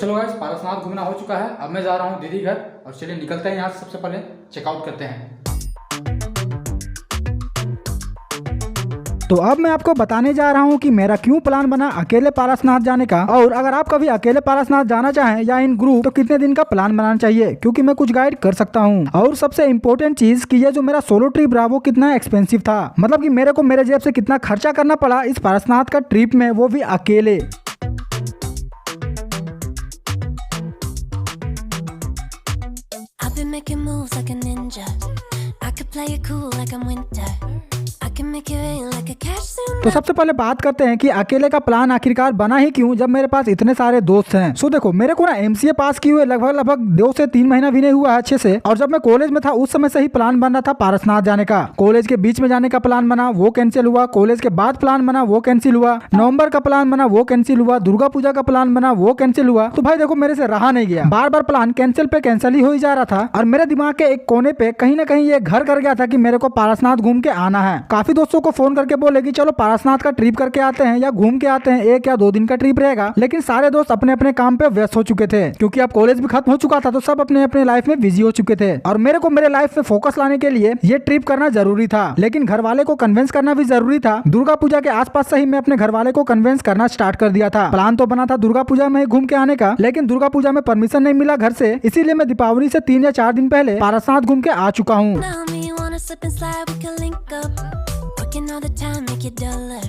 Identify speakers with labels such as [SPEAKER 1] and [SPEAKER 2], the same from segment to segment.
[SPEAKER 1] चलो गाइस, पारसनाथ घूमना हो चुका है। अब मैं जा रहा हूँ दीदी घर और चलिए निकलते हैं यहाँ से। सबसे पहले चेकआउट करते हैं।
[SPEAKER 2] तो अब मैं आपको बताने जा रहा हूँ कि मेरा क्यों प्लान बना अकेले पारसनाथ जाने का, और अगर आप कभी अकेले पारसनाथ जाना चाहें या इन ग्रुप तो कितने दिन का प्लान बनाना चाहिए, क्योंकि मैं कुछ गाइड कर सकता हूँ। और सबसे इम्पोर्टेंट चीज कि ये जो मेरा सोलो ट्रिप रहा वो कितना एक्सपेंसिव था, मतलब कि मेरे को मेरे जेब से कितना खर्चा करना पड़ा इस पारसनाथ का ट्रिप में, वो भी अकेले।
[SPEAKER 3] I've been making moves like a ninja. I could play it cool like I'm winter. I can make it rain like a cash tsunami.
[SPEAKER 2] तो सबसे पहले बात करते हैं कि अकेले का प्लान आखिरकार बना ही क्यों जब मेरे पास इतने सारे दोस्त हैं। सो देखो, मेरे को ना एमसीए पास किए हुए लगभग 2 से 3 महीना भी नहीं हुआ है अच्छे से, और जब मैं कॉलेज में था उस समय से ही प्लान बन रहा था पारसनाथ जाने का। कॉलेज के बीच में जाने का प्लान बना, वो कैंसिल हुआ। कॉलेज के बाद प्लान बना, वो कैंसिल हुआ। नवंबर का प्लान बना, वो कैंसिल हुआ। दुर्गा पूजा का प्लान बना, वो कैंसिल हुआ। तो भाई देखो, मेरे से रहा नहीं गया, बार बार प्लान कैंसिल पे कैंसिल ही हो ही जा रहा था। और मेरे दिमाग के एक कोने पे कहीं ना कहीं ये घर कर गया था कि मेरे को पारसनाथ घूम के आना है। काफी दोस्तों को फोन करके बोले कि चलो पारसनाथ का ट्रिप करके आते हैं या घूम के आते हैं, 1 या 2 दिन का ट्रिप रहेगा। लेकिन सारे दोस्त अपने अपने काम पे व्यस्त हो चुके थे, क्योंकि अब कॉलेज भी खत्म हो चुका था, तो सब अपने अपने लाइफ में बिजी हो चुके थे। और मेरे को मेरे लाइफ में फोकस लाने के लिए ये ट्रिप करना जरूरी था, लेकिन घर वाले को कन्विंस करना भी जरूरी था। दुर्गा पूजा के आसपास से ही मैं अपने घर वाले को कन्विंस करना स्टार्ट कर दिया था। प्लान तो बना था दुर्गा पूजा में ही घूम के आने का, लेकिन दुर्गा पूजा में परमिशन नहीं मिला घर से, इसीलिए मैं दीपावली से 3 या 4 दिन पहले पारसनाथ घूम के आ चुका हूँ।
[SPEAKER 3] Now me wanna slip and slide, we can link up. Working all the time, make it duller.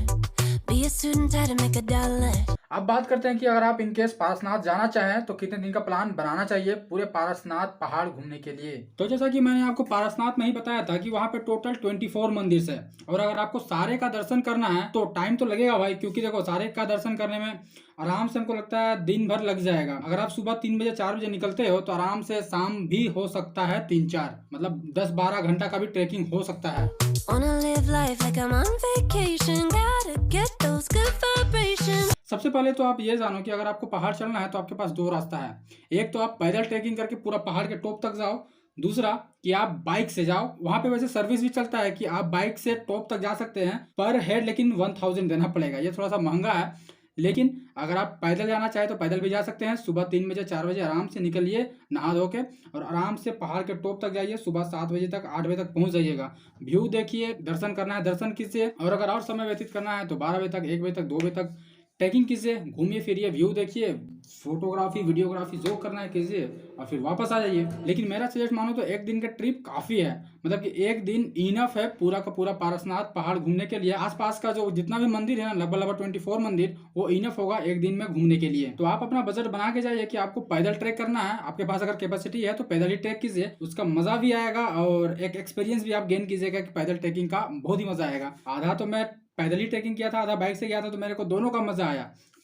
[SPEAKER 3] Be a student, try to make a dollar.
[SPEAKER 1] अब बात करते हैं कि अगर आप इनकेस पारसनाथ जाना चाहें तो कितने दिन का प्लान बनाना चाहिए पूरे पारसनाथ पहाड़ घूमने के लिए। तो जैसा कि मैंने आपको पारसनाथ में ही बताया था कि वहाँ पे टोटल 24 मंदिर है, और अगर आपको सारे का दर्शन करना है तो टाइम तो लगेगा भाई, क्योंकि देखो सारे का दर्शन करने में आराम से हमको लगता है दिन भर लग जाएगा। अगर आप सुबह 3 बजे 4 बजे निकलते हो तो आराम से शाम भी हो सकता है 3-4, मतलब 10-12 घंटा का भी ट्रेकिंग हो सकता है।
[SPEAKER 3] Wanna live life like I'm on vacation. Gotta get those good vibrations.
[SPEAKER 1] सबसे पहले तो आप ये जानो कि अगर आपको पहाड़ चढ़ना है तो आपके पास 2 रास्ता है। एक तो आप पैदल ट्रैकिंग करके पूरा पहाड़ के टॉप तक जाओ, दूसरा कि आप बाइक से जाओ। वहां पे वैसे सर्विस भी चलता है कि आप बाइक से टॉप तक जा सकते हैं पर हेड, लेकिन 1000 देना पड़ेगा, ये थोड़ा सा महंगा है। लेकिन अगर आप पैदल जाना चाहे तो पैदल भी जा सकते हैं। सुबह 3 बजे 4 बजे आराम से निकलिए नहा धो के, और आराम से पहाड़ के टॉप तक जाइए। सुबह 7 बजे तक 8 बजे तक पहुंच जाइएगा। व्यू देखिए, दर्शन करना है दर्शन कीजिए, और अगर और समय व्यतीत करना है तो 12 बजे तक, 1 बजे तक, 2 बजे तक ट्रैकिंग कीजिए, घूमिए फिरिए, व्यू देखिए, फोटोग्राफी वीडियोग्राफी जो करना है कीजिए, और फिर वापस आ जाइए। लेकिन मेरा सजेस्ट मानो तो 1 दिन का ट्रिप काफ़ी है, मतलब कि 1 दिन इनफ है पूरा का पूरा पारसनाथ पहाड़ घूमने के लिए। आसपास का जो जितना भी मंदिर है ना, लगभग 24 मंदिर, वो इनफ होगा 1 दिन में घूमने के लिए। तो आप अपना बजट बना के जाइए कि आपको पैदल ट्रैक करना है। आपके पास अगर कैपेसिटी है तो पैदल ही ट्रैक कीजिए, उसका मजा भी आएगा और एक एक्सपीरियंस भी आप गेन कीजिएगा कि पैदल ट्रैकिंग का बहुत ही मजा आएगा। आधा तो मैं पैदल ही ट्रैकिंग किया था, आधा बाइक से गया था, तो मेरे को दोनों का मजा आया।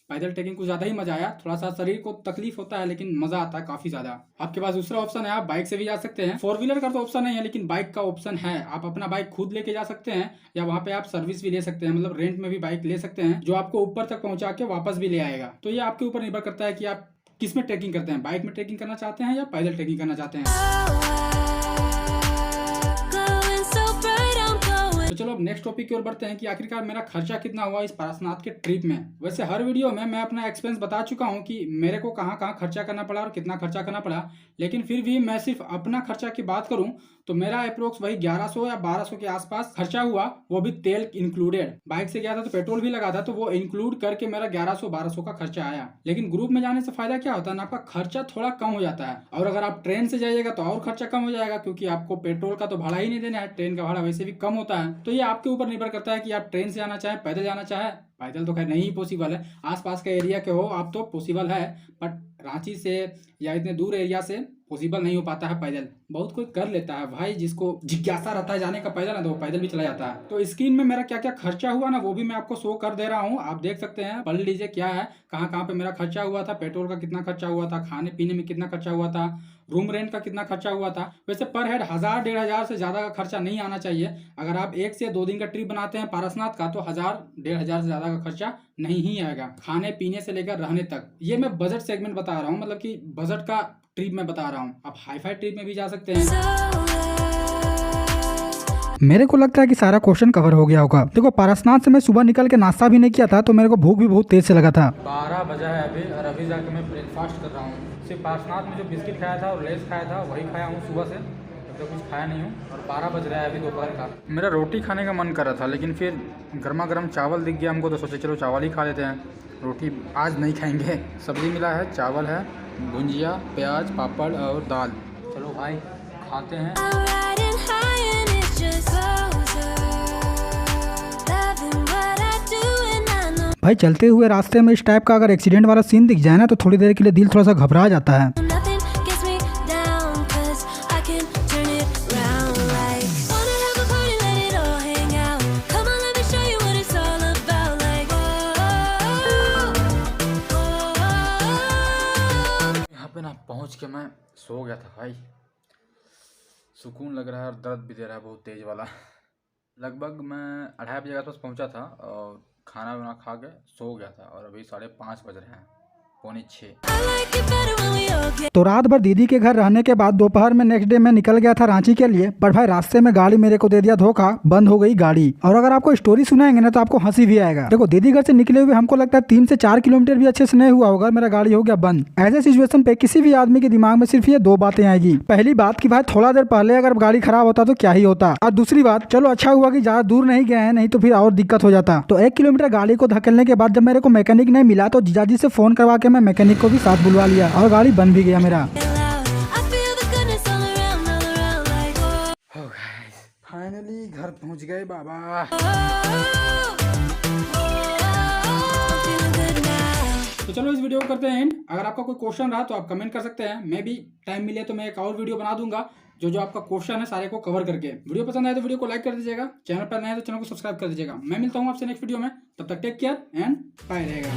[SPEAKER 1] पैदल ट्रैकिंग को ज़्यादा ही मजा आया, थोड़ा सा शरीर को तकलीफ होता है लेकिन मजा आता है काफ़ी ज़्यादा। आपके पास दूसरा ऑप्शन है, आप बाइक से भी जा सकते हैं। 4 व्हीलर का तो ऑप्शन नहीं है, लेकिन बाइक का ऑप्शन है। आप अपना बाइक खुद लेके जा सकते हैं, या वहाँ पे आप सर्विस भी ले सकते हैं, मतलब रेंट में भी बाइक ले सकते हैं, जो आपको ऊपर तक पहुँचा के वापस भी ले आएगा। तो ये आपके ऊपर निर्भर करता है कि आप किस में ट्रैकिंग करते हैं, बाइक में ट्रैकिंग करना चाहते हैं या पैदल ट्रैकिंग करना चाहते हैं।
[SPEAKER 3] Glowing so bright, I'm glowing.
[SPEAKER 1] तो चलो अब नेक्स्ट टॉपिक की ओर बढ़ते हैं कि आखिरकार मेरा खर्चा कितना हुआ इस पारसनाथ के ट्रिप में। वैसे हर वीडियो में मैं अपना एक्सपेंस बता चुका हूं कि मेरे को कहां कहां खर्चा करना पड़ा और कितना खर्चा करना पड़ा, लेकिन फिर भी मैं सिर्फ अपना खर्चा की बात करूं तो मेरा अप्रोक्स वही 1100 या 1200 के आसपास खर्चा हुआ, वो भी तेल इंक्लूडेड। बाइक से गया था तो पेट्रोल भी लगा था, तो वो इंक्लूड करके मेरा 1100-1200 का खर्चा आया। लेकिन ग्रुप में जाने से फायदा क्या होता है ना, आपका खर्चा थोड़ा कम हो जाता है। और अगर आप ट्रेन से जाइएगा तो और खर्चा कम हो जाएगा, क्योंकि आपको पेट्रोल का तो भाड़ा ही नहीं देना है, ट्रेन का भाड़ा वैसे भी कम होता है। तो ये आपके ऊपर निर्भर करता है कि आप ट्रेन से जाना चाहें, पैदल जाना चाहें। पैदल तो खैर नहीं पॉसिबल है, आसपास के एरिया के हो आप तो पॉसिबल है, बट रांची से या इतने दूर एरिया से पॉसिबल नहीं हो पाता है पैदल। बहुत कोई कर लेता है भाई, जिसको जिज्ञासा रहता है जाने का पैदल ना, तो वो पैदल भी चला जाता है। तो स्क्रीन में मेरा क्या क्या खर्चा हुआ ना, वो भी मैं आपको शो कर दे रहा हूँ, आप देख सकते हैं, पढ़ लीजिए क्या है, कहाँ कहाँ पे मेरा खर्चा हुआ था, पेट्रोल का कितना खर्चा हुआ था, खाने पीने में कितना खर्चा हुआ था, रूम रेंट का कितना खर्चा हुआ था। वैसे पर हेड 1000-1500 से ज़्यादा का खर्चा नहीं आना चाहिए। अगर आप 1 से 2 दिन का ट्रिप बनाते हैं पारसनाथ का तो 1000-1500 से ज़्यादा का खर्चा नहीं ही आएगा, खाने पीने से लेकर रहने तक। ये मैं बजट सेगमेंट बता रहा हूँ, मतलब कि बजट का ट्रिप में बता रहा हूँ। आप हाई फाई ट्रिप में भी जा सकते हैं।
[SPEAKER 3] So
[SPEAKER 2] मेरे को लगता है कि सारा क्वेश्चन कवर हो गया होगा। देखो पारसनाथ से मैं सुबह निकल के नाश्ता भी नहीं किया था, तो मेरे को भूख भी बहुत तेज से लगा था।
[SPEAKER 1] 12 बजा है अभी, और अभी जाके मैं ब्रेकफास्ट कर रहा हूँ। सिर्फ पारसनाथ में जो बिस्किट खाया था और लेस खाया था वही खाया हूँ सुबह से, तो कुछ खाया नहीं हूँ। और 12 बज रहा है अभी दोपहर का। मेरा रोटी खाने का मन कर रहा था, लेकिन फिर गर्मा गर्म चावल दिख गया हमको, तो सोचे चलो चावल ही खा लेते हैं। रोटी आज नहीं खाएंगे। सब्जी मिला है, चावल है, भुंजिया, प्याज, पापड़ और दाल। चलो भाई खाते हैं।
[SPEAKER 3] I'm riding high and it's just closer. Loving what I do and I know
[SPEAKER 2] भाई चलते हुए रास्ते में इस टाइप का अगर एक्सीडेंट वाला सीन दिख जाए ना, तो थोड़ी देर के लिए दिल थोड़ा सा घबरा जाता है।
[SPEAKER 3] nothing gets me down 'cause I can turn it round like wanna have a party, let it all hang out. Come on, let me show you what it's all about. Like
[SPEAKER 1] यहाँ पे ना पहुँच के मैं सो गया था भाई। सुकून लग रहा है और दर्द भी दे रहा है बहुत तेज वाला। लगभग मैं 2:30 बजे के आसपास पहुँचा था और खाना वाना खा के सो गया था, और अभी 5:30 बज रहे हैं, 5:45।
[SPEAKER 3] I like it better when we all get
[SPEAKER 2] तो रात भर दीदी के घर रहने के बाद दोपहर में नेक्स्ट डे मैं निकल गया था रांची के लिए। पर भाई रास्ते में गाड़ी मेरे को दे दिया धोखा, बंद हो गई गाड़ी। और अगर आपको स्टोरी सुनाएंगे ना तो आपको हंसी भी आएगा। देखो दीदी घर से निकले हुए हमको लगता है 3 से 4 किलोमीटर भी अच्छे से नहीं हुआ होगा, मेरा गाड़ी हो गया बंद। ऐसे सिचुएशन पे किसी भी आदमी के दिमाग में सिर्फ ये 2 बातें आएगी। पहली बात कि भाई थोड़ा देर पहले अगर गाड़ी खराब होता तो क्या ही होता, और दूसरी बात चलो अच्छा हुआ कि ज्यादा दूर नहीं गए हैं, नहीं तो फिर और दिक्कत हो जाता। तो 1 किलोमीटर गाड़ी को धकेलने के बाद जब मेरे को मैकेनिक नहीं मिला, तो जीजाजी से फोन करवा के मैं मैकेनिक को भी साथ बुलवा लिया और गाड़ी बन भी गया मेरा।
[SPEAKER 3] loud. I feel the goodness all around like oh,
[SPEAKER 1] finally घर पहुँच गए बाबा।
[SPEAKER 3] I'm feeling good now.
[SPEAKER 1] तो चलो इस वीडियो को करते हैं एंड। अगर आपका कोई क्वेश्चन रहा तो आप कमेंट कर सकते हैं। मैं भी टाइम मिले तो मैं एक और वीडियो बना दूंगा जो आपका क्वेश्चन है सारे को कवर करके। वीडियो पसंद आए तो वीडियो को लाइक कर दीजिएगा, चैनल पर नए हैं तो चैनल को सब्सक्राइब कर दीजिएगा। मैं मिलता हूँ आपसे नेक्स्ट वीडियो में, तब तक टेक केयर एंड बाय रहेगा।